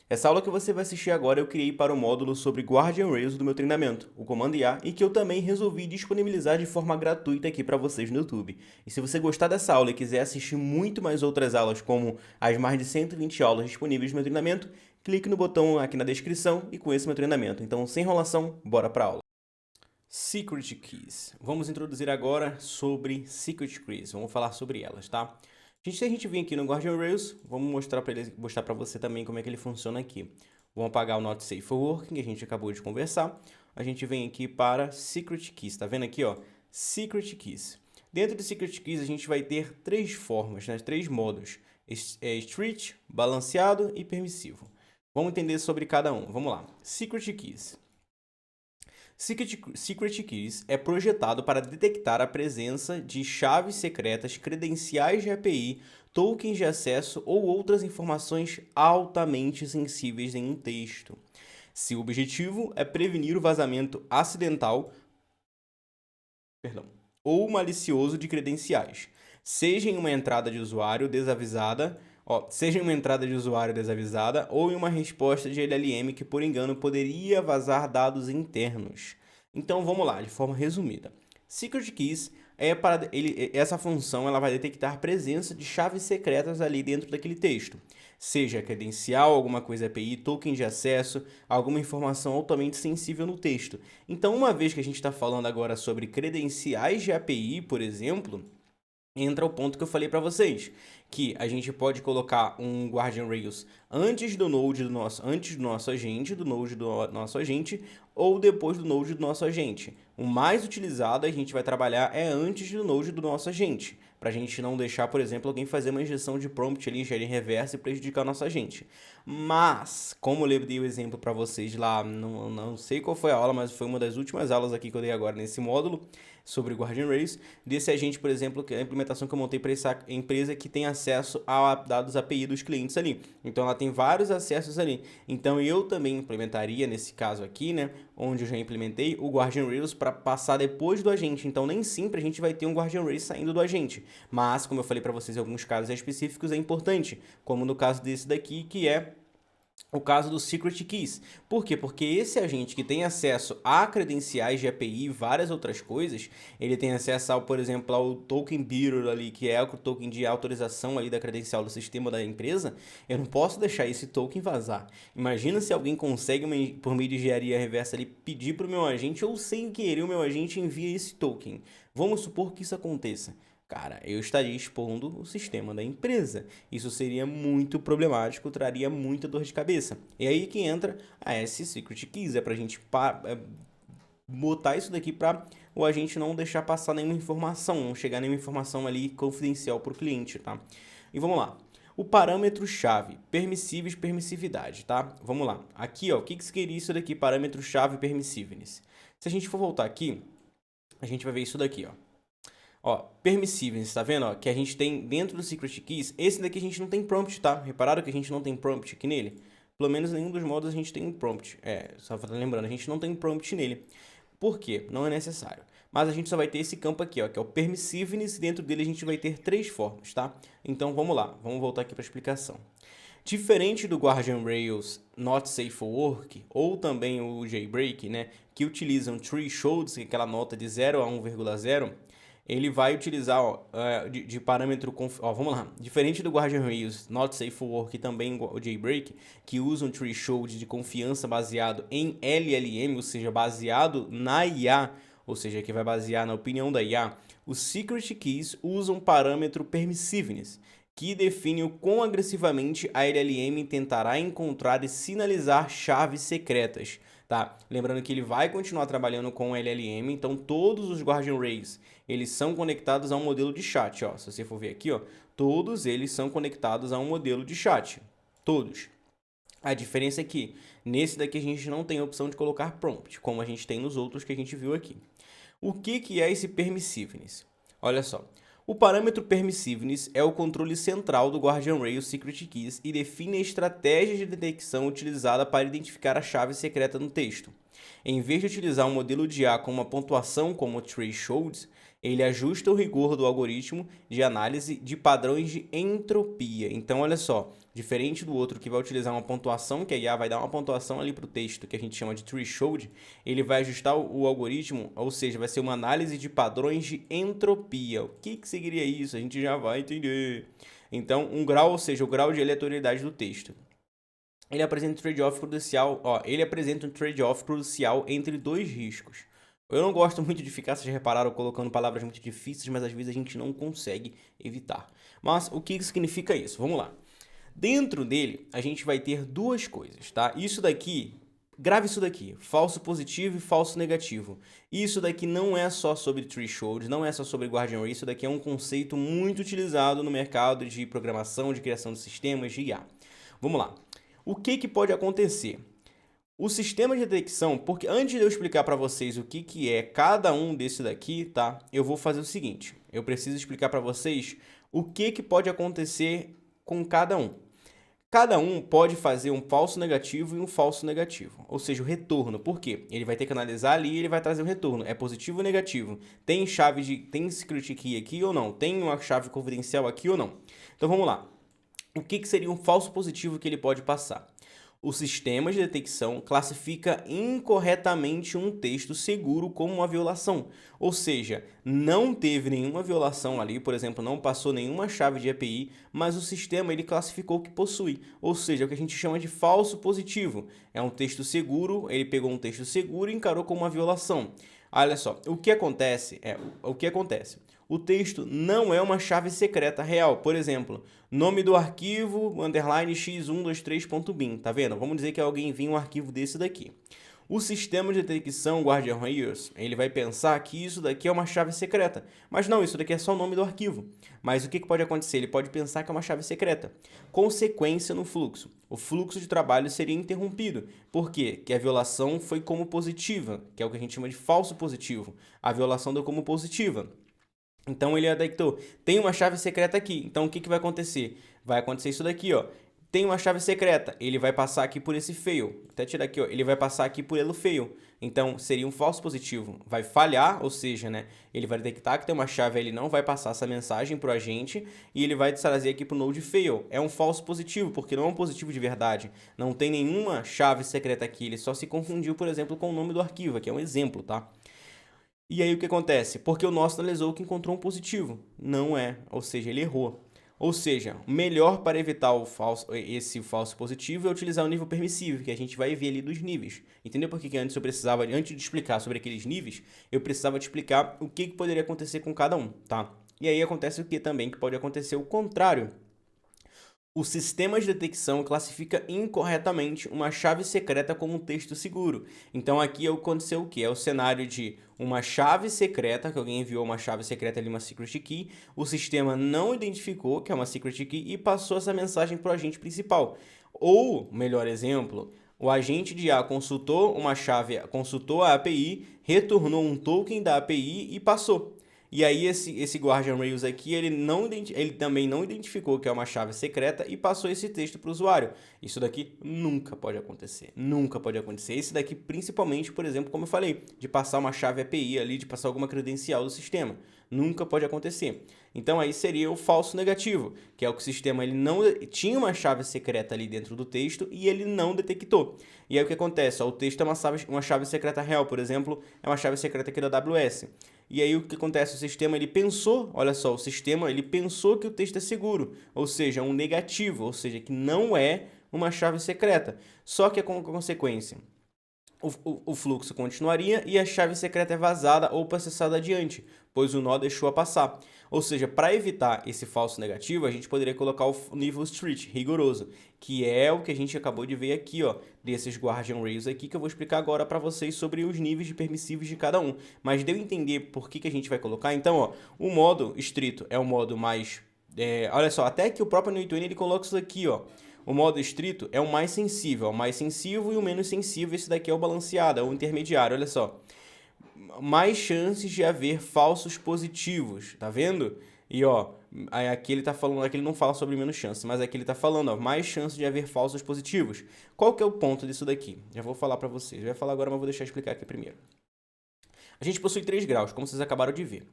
Essa aula que você vai assistir agora eu criei para o módulo sobre Guardian Rails do meu treinamento, o comando IA, e que eu também resolvi disponibilizar de forma gratuita aqui para vocês no YouTube. E se você gostar dessa aula e quiser assistir muito mais outras aulas, como as mais de 120 aulas disponíveis no meu treinamento, clique no botão aqui na descrição e conheça meu treinamento. Então, sem enrolação, bora para a aula. Secret Keys. Vamos introduzir agora sobre Secret Keys. Vamos falar sobre elas, tá? Se a gente vir aqui no Guardian Rails, vamos mostrar para você também como é que ele funciona aqui. Vamos apagar o Not Safe for Working, que a gente acabou de conversar. A gente vem aqui para Secret Keys. Tá vendo aqui, ó? Secret Keys. Dentro de Secret Keys, a gente vai ter três formas, né? Três modos. Strict, balanceado e permissivo. Vamos entender sobre cada um. Vamos lá. Secret Keys. Secret Keys é projetado para detectar a presença de chaves secretas, credenciais de API, tokens de acesso ou outras informações altamente sensíveis em um texto. Seu objetivo é prevenir o vazamento acidental, ou malicioso de credenciais, seja em uma entrada de usuário desavisada, ou em uma resposta de LLM que por engano poderia vazar dados internos. Então vamos lá, de forma resumida. Secret Keys essa função ela vai detectar a presença de chaves secretas ali dentro daquele texto, seja credencial, alguma coisa API, token de acesso, alguma informação altamente sensível no texto. Então, uma vez que a gente está falando agora sobre credenciais de API, por exemplo, entra o ponto que eu falei para vocês, que a gente pode colocar um Guardian Rails antes do node do nosso agente, ou depois do node do nosso agente. O mais utilizado a gente vai trabalhar é antes do node do nosso agente, para a gente não deixar, por exemplo, alguém fazer uma injeção de prompt ali, gerar em reverse e prejudicar o nosso agente. Mas, como eu dei o exemplo para vocês lá, não sei qual foi a aula, mas foi uma das últimas aulas aqui que eu dei agora nesse módulo, sobre Guardian Rails, desse agente, por exemplo, que é a implementação que eu montei para essa empresa que tem acesso a dados API dos clientes ali. Então, ela tem vários acessos ali. Então, eu também implementaria, nesse caso aqui, né, onde eu já implementei, o Guardian Rails para passar depois do agente. Então, nem sempre a gente vai ter um Guardian Rails saindo do agente. Mas, como eu falei para vocês, em alguns casos específicos é importante, como no caso desse daqui, que é o caso do Secret Keys. Por quê? Porque esse agente que tem acesso a credenciais de API e várias outras coisas, ele tem acesso ao, por exemplo, ao token bearer ali, que é o token de autorização ali da credencial do sistema da empresa, eu não posso deixar esse token vazar. Imagina se alguém consegue, por meio de engenharia reversa, ali, pedir para o meu agente, ou sem querer o meu agente envia esse token. Vamos supor que isso aconteça. Cara, eu estaria expondo o sistema da empresa. Isso seria muito problemático, traria muita dor de cabeça. E aí que entra a S-Secret Keys, é pra gente botar isso daqui para o agente não deixar passar nenhuma informação, não chegar nenhuma informação ali confidencial para o cliente, tá? E vamos lá. O parâmetro-chave, permissíveis, permissividade, tá? Vamos lá. Aqui, ó, o que seria isso daqui, parâmetro-chave, permissiveness? Se a gente for voltar aqui, a gente vai ver isso daqui, ó. Ó, permissíveis, tá vendo? Ó, que a gente tem dentro do Secret Keys. Esse daqui a gente não tem prompt, tá? Repararam que a gente não tem prompt aqui nele? Pelo menos nenhum dos modos a gente tem um prompt. Só lembrando, a gente não tem prompt nele. Por quê? Não é necessário. Mas a gente só vai ter esse campo aqui, ó, que é o permissiveness. Dentro dele a gente vai ter três formas, tá? Então vamos lá, vamos voltar aqui para a explicação. Diferente do Guardian Rails Not Safe for Work, ou também o Jailbreak, né, que utilizam thresholds, que é aquela nota de 0 a 1,0, ele vai utilizar de parâmetro... vamos lá. Diferente do Guardian Rails Not Safe for Work e também o Jailbreak, que usam threshold de confiança baseado em LLM, ou seja, baseado na IA, ou seja, que vai basear na opinião da IA, os Secret Keys usam parâmetro Permissiveness, que define o quão agressivamente a LLM tentará encontrar e sinalizar chaves secretas. Tá? Lembrando que ele vai continuar trabalhando com o LLM, então todos os Guardian Rails eles são conectados a um modelo de chat. Ó. Se você for ver aqui, ó, todos eles são conectados a um modelo de chat. Todos. A diferença é que nesse daqui a gente não tem a opção de colocar prompt, como a gente tem nos outros que a gente viu aqui. O que é esse permissiveness? Olha só. O parâmetro permissiveness é o controle central do Guardian Rails Secret Keys e define a estratégia de detecção utilizada para identificar a chave secreta no texto. Em vez de utilizar um modelo de IA com uma pontuação como thresholds, ele ajusta o rigor do algoritmo de análise de padrões de entropia. Então, olha só, diferente do outro que vai utilizar uma pontuação, que a IA vai dar uma pontuação ali para o texto, que a gente chama de threshold, ele vai ajustar o algoritmo, ou seja, vai ser uma análise de padrões de entropia. O que seria isso? A gente já vai entender. Então, um grau, ou seja, o grau de aleatoriedade do texto. Ele apresenta um trade-off crucial entre dois riscos. Eu não gosto muito de ficar, vocês repararam, colocando palavras muito difíceis, mas às vezes a gente não consegue evitar. Mas o que significa isso? Vamos lá. Dentro dele, a gente vai ter duas coisas, tá? Isso daqui, grave isso daqui, falso positivo e falso negativo. Isso daqui não é só sobre threshold, não é só sobre Guardian Ray, isso daqui é um conceito muito utilizado no mercado de programação, de criação de sistemas, de IA. Vamos lá. O que pode acontecer? O sistema de detecção, porque antes de eu explicar para vocês o que é cada um desse daqui, tá? Eu vou fazer o seguinte, eu preciso explicar para vocês o que pode acontecer com cada um. Cada um pode fazer um falso negativo e um falso negativo, ou seja, o retorno. Por quê? Ele vai ter que analisar ali e ele vai trazer o retorno. É positivo ou negativo? Tem secret key aqui ou não? Tem uma chave confidencial aqui ou não? Então vamos lá. O que seria um falso positivo que ele pode passar? O sistema de detecção classifica incorretamente um texto seguro como uma violação, ou seja, não teve nenhuma violação ali, por exemplo, não passou nenhuma chave de API, mas o sistema ele classificou que possui, ou seja, o que a gente chama de falso positivo. É um texto seguro, ele pegou um texto seguro e encarou como uma violação. Olha só, o que acontece? O texto não é uma chave secreta real. Por exemplo, nome do arquivo, underline x123.bin. Tá vendo? Vamos dizer que alguém envia um arquivo desse daqui. O sistema de detecção Guardian Rails, ele vai pensar que isso daqui é uma chave secreta. Mas não, isso daqui é só o nome do arquivo. Mas o que pode acontecer? Ele pode pensar que é uma chave secreta. Consequência no fluxo. O fluxo de trabalho seria interrompido. Por quê? Que a violação foi como positiva, que é o que a gente chama de falso positivo. A violação deu como positiva. Então ele detectou, tem uma chave secreta aqui. Então o que vai acontecer? Vai acontecer isso daqui, ó. Tem uma chave secreta, ele vai passar aqui por esse fail. Até tirar aqui, ó, ele vai passar aqui por ele fail. Então seria um falso positivo. Vai falhar, ou seja, né, ele vai detectar que tem uma chave, ele não vai passar essa mensagem para o agente e ele vai trazer aqui para o node fail. É um falso positivo, porque não é um positivo de verdade. Não tem nenhuma chave secreta aqui, ele só se confundiu, por exemplo, com o nome do arquivo, que é um exemplo, tá? E aí o que acontece? Porque o nosso analisou que encontrou um positivo. Não é, ou seja, ele errou. Ou seja, melhor para evitar esse falso positivo é utilizar o nível permissivo, que a gente vai ver ali dos níveis. Entendeu por que antes antes de explicar sobre aqueles níveis, eu precisava te explicar o que poderia acontecer com cada um, tá? E aí acontece o que também? Que pode acontecer o contrário. O sistema de detecção classifica incorretamente uma chave secreta como um texto seguro. Então aqui aconteceu o que? É o cenário de uma chave secreta, que alguém enviou uma chave secreta ali, uma secret key, o sistema não identificou que é uma secret key e passou essa mensagem para o agente principal. Ou, melhor exemplo, o agente de IA consultou uma chave, consultou a API, retornou um token da API e passou. E aí esse Guardian Rails aqui, ele também não identificou que é uma chave secreta e passou esse texto para o usuário. Isso daqui nunca pode acontecer. Nunca pode acontecer. Esse daqui, principalmente, por exemplo, como eu falei, de passar uma chave API ali, de passar alguma credencial do sistema. Nunca pode acontecer. Então aí seria o falso negativo, que é o que o sistema ele não tinha uma chave secreta ali dentro do texto e ele não detectou. E aí o que acontece? O texto é uma chave secreta real, por exemplo, é uma chave secreta aqui da AWS. E aí o que acontece? O sistema ele pensou, olha só, o sistema ele pensou que o texto é seguro, ou seja, um negativo, ou seja, que não é uma chave secreta. Só que com consequência, o fluxo continuaria e a chave secreta é vazada ou processada adiante, pois o nó deixou a passar. Ou seja, para evitar esse falso negativo, a gente poderia colocar o nível strict, rigoroso, que é o que a gente acabou de ver aqui, ó, desses Guardian Rails aqui, que eu vou explicar agora para vocês sobre os níveis de permissivos de cada um. Mas deu a entender por que a gente vai colocar? Então, ó, o modo estrito é o modo mais... olha só, até que o próprio N8N ele coloca isso aqui, ó. O modo estrito é o mais sensível, e o menos sensível, esse daqui é o balanceado, é o intermediário, olha só. Mais chances de haver falsos positivos, tá vendo? E ó, aqui ele tá falando, aqui ele não fala sobre menos chance, mas aqui ele tá falando, ó, mais chances de haver falsos positivos. Qual que é o ponto disso daqui? Já vou falar para vocês, eu ia falar agora, mas vou deixar explicar aqui primeiro. A gente possui 3 graus, como vocês acabaram de ver.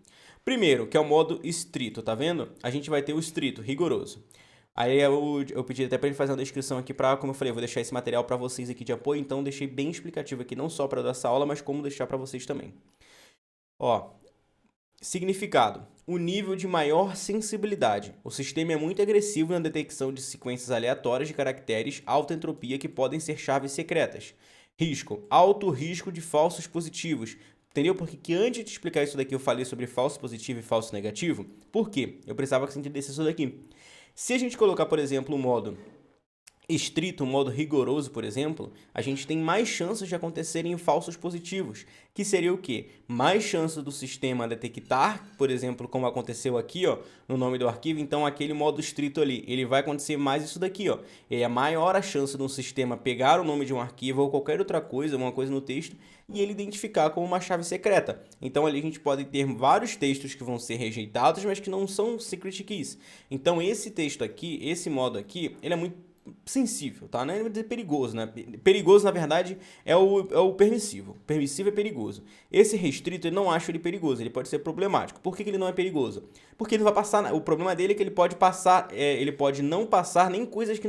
Primeiro, que é o modo estrito, tá vendo? A gente vai ter o estrito, rigoroso. Aí eu pedi até para ele fazer uma descrição aqui para, como eu falei, eu vou deixar esse material para vocês aqui de apoio, então deixei bem explicativo aqui, não só para dar essa aula, mas como deixar para vocês também. Ó, significado: o nível de maior sensibilidade. O sistema é muito agressivo na detecção de sequências aleatórias de caracteres alta entropia que podem ser chaves secretas. Risco: alto risco de falsos positivos. Entendeu? Porque que antes de explicar isso daqui eu falei sobre falso positivo e falso negativo? Por quê? Eu precisava que você entendesse isso daqui. Se a gente colocar, por exemplo, o modo estrito, um modo rigoroso, por exemplo, a gente tem mais chances de acontecerem falsos positivos, que seria o quê? Mais chances do sistema detectar, por exemplo, como aconteceu aqui, ó, no nome do arquivo, então aquele modo estrito ali, ele vai acontecer mais isso daqui, ó. É maior a chance do sistema pegar o nome de um arquivo ou qualquer outra coisa, uma coisa no texto, e ele identificar como uma chave secreta. Então ali a gente pode ter vários textos que vão ser rejeitados, mas que não são secret keys. Então esse texto aqui, esse modo aqui, ele é muito sensível, tá? Não é perigoso, né? Perigoso, na verdade, é o permissivo. Permissivo é perigoso. Esse restrito, eu não acho ele perigoso, ele pode ser problemático. Por que ele não é perigoso? Porque ele vai passar. O problema dele é que ele pode passar, ele pode não passar nem coisas que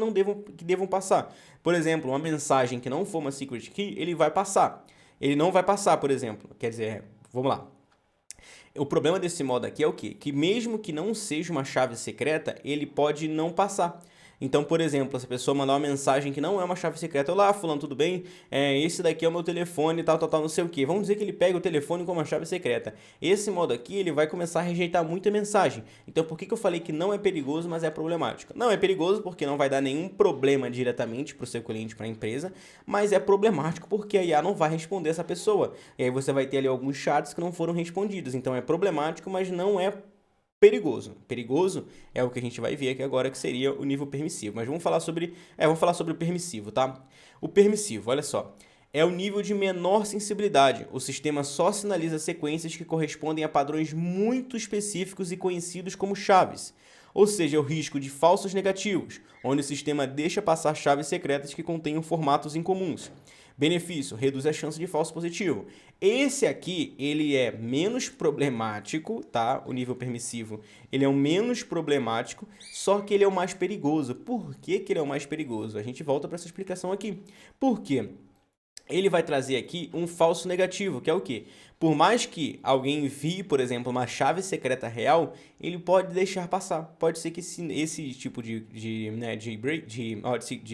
devam passar. Por exemplo, uma mensagem que não for uma secret key, ele vai passar. Ele não vai passar, por exemplo. Quer dizer, vamos lá. O problema desse modo aqui é o quê? Que mesmo que não seja uma chave secreta, ele pode não passar. Então, por exemplo, se a pessoa mandar uma mensagem que não é uma chave secreta, olá, fulano, tudo bem? Esse daqui é o meu telefone, tal, não sei o quê. Vamos dizer que ele pega o telefone como uma chave secreta. Esse modo aqui, ele vai começar a rejeitar muita mensagem. Então, por que eu falei que não é perigoso, mas é problemático? Não é perigoso porque não vai dar nenhum problema diretamente para o seu cliente, para a empresa, mas é problemático porque a IA não vai responder essa pessoa. E aí você vai ter ali alguns chats que não foram respondidos. Então, é problemático, mas não é perigoso. Perigoso é o que a gente vai ver aqui agora, que seria o nível permissivo. Mas vamos falar sobre o permissivo, tá? O permissivo, olha só, é o nível de menor sensibilidade. O sistema só sinaliza sequências que correspondem a padrões muito específicos e conhecidos como chaves. Ou seja, é o risco de falsos negativos, onde o sistema deixa passar chaves secretas que contenham formatos incomuns. Benefício: reduz a chance de falso positivo. Esse aqui, ele é menos problemático, tá? O nível permissivo, ele é o menos problemático, só que ele é o mais perigoso. Por que que ele é o mais perigoso? A gente volta para essa explicação aqui. Por quê? Ele vai trazer aqui um falso negativo, que é o quê? Por mais que alguém envie, por exemplo, uma chave secreta real, ele pode deixar passar. Pode ser que esse tipo de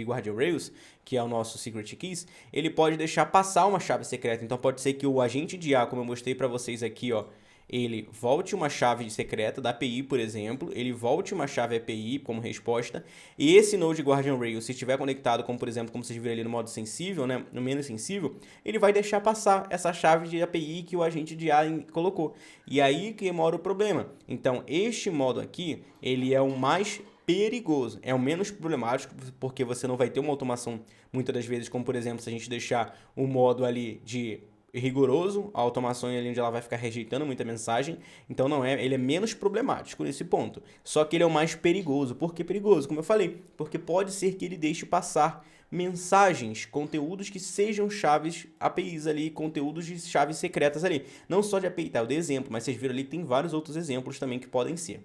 Guardian Rails, que é o nosso Secret Keys, ele pode deixar passar uma chave secreta. Então pode ser que o agente de IA, como eu mostrei para vocês aqui, ó, ele volte uma chave secreta da API, por exemplo, ele volte uma chave API como resposta, e esse Node Guardian Rails, se estiver conectado, como por exemplo, como vocês viram ali no modo sensível, né, no menos sensível, ele vai deixar passar essa chave de API que o agente de IA colocou. E aí que mora o problema. Então, este modo aqui, ele é o mais perigoso, é o menos problemático, porque você não vai ter uma automação muitas das vezes, como por exemplo, se a gente deixar o modo ali de rigoroso, a automação ali onde ela vai ficar rejeitando muita mensagem, então não é, ele é menos problemático nesse ponto. Só que ele é o mais perigoso. Por que perigoso? Como eu falei, porque pode ser que ele deixe passar mensagens, conteúdos que sejam chaves APIs ali, conteúdos de chaves secretas ali. Não só de API, tá? Eu dei exemplo, mas vocês viram ali que tem vários outros exemplos também que podem ser.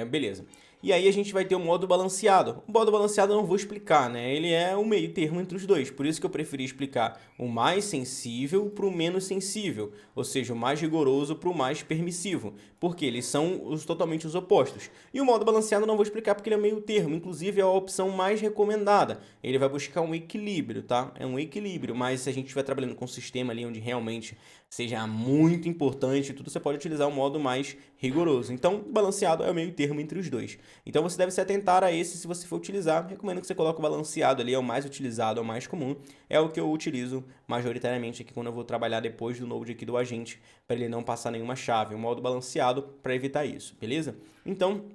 Beleza. E aí a gente vai ter o modo balanceado. O modo balanceado eu não vou explicar, né? Ele é o meio termo entre os dois. Por isso que eu preferi explicar o mais sensível para o menos sensível. Ou seja, o mais rigoroso para o mais permissivo. Porque eles são totalmente os opostos. E o modo balanceado eu não vou explicar porque ele é meio termo. Inclusive é a opção mais recomendada. Ele vai buscar um equilíbrio, tá? É um equilíbrio. Mas se a gente estiver trabalhando com um sistema ali onde realmente seja muito importante, tudo, você pode utilizar o modo mais rigoroso. Então, balanceado é o meio termo entre os dois. Então, você deve se atentar a esse se você for utilizar. Recomendo que você coloque o balanceado ali, é o mais utilizado, é o mais comum. É o que eu utilizo majoritariamente aqui quando eu vou trabalhar depois do node aqui do agente, para ele não passar nenhuma chave. O modo balanceado para evitar isso, beleza? Então,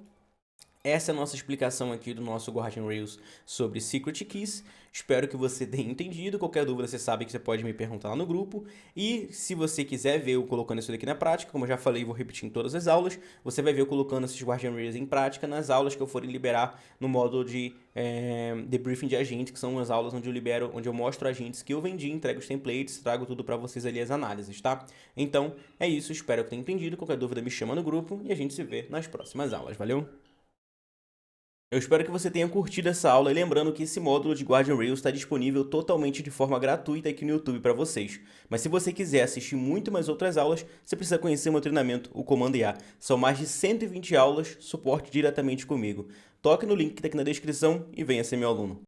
essa é a nossa explicação aqui do nosso Guardian Rails sobre Secret Keys. Espero que você tenha entendido. Qualquer dúvida, você sabe que você pode me perguntar lá no grupo. E se você quiser ver eu colocando isso daqui na prática, como eu já falei, vou repetir em todas as aulas, você vai ver eu colocando esses Guardian Rails em prática nas aulas que eu for liberar no módulo de debriefing de agentes, que são as aulas onde eu mostro agentes que eu vendi, entrego os templates, trago tudo para vocês ali as análises, tá? Então, é isso. Espero que tenha entendido. Qualquer dúvida, me chama no grupo e a gente se vê nas próximas aulas. Valeu? Eu espero que você tenha curtido essa aula e lembrando que esse módulo de Guardian Rails está disponível totalmente de forma gratuita aqui no YouTube para vocês. Mas se você quiser assistir muito mais outras aulas, você precisa conhecer meu treinamento, o Comando IA. São mais de 120 aulas, suporte diretamente comigo. Toque no link que está aqui na descrição e venha ser meu aluno.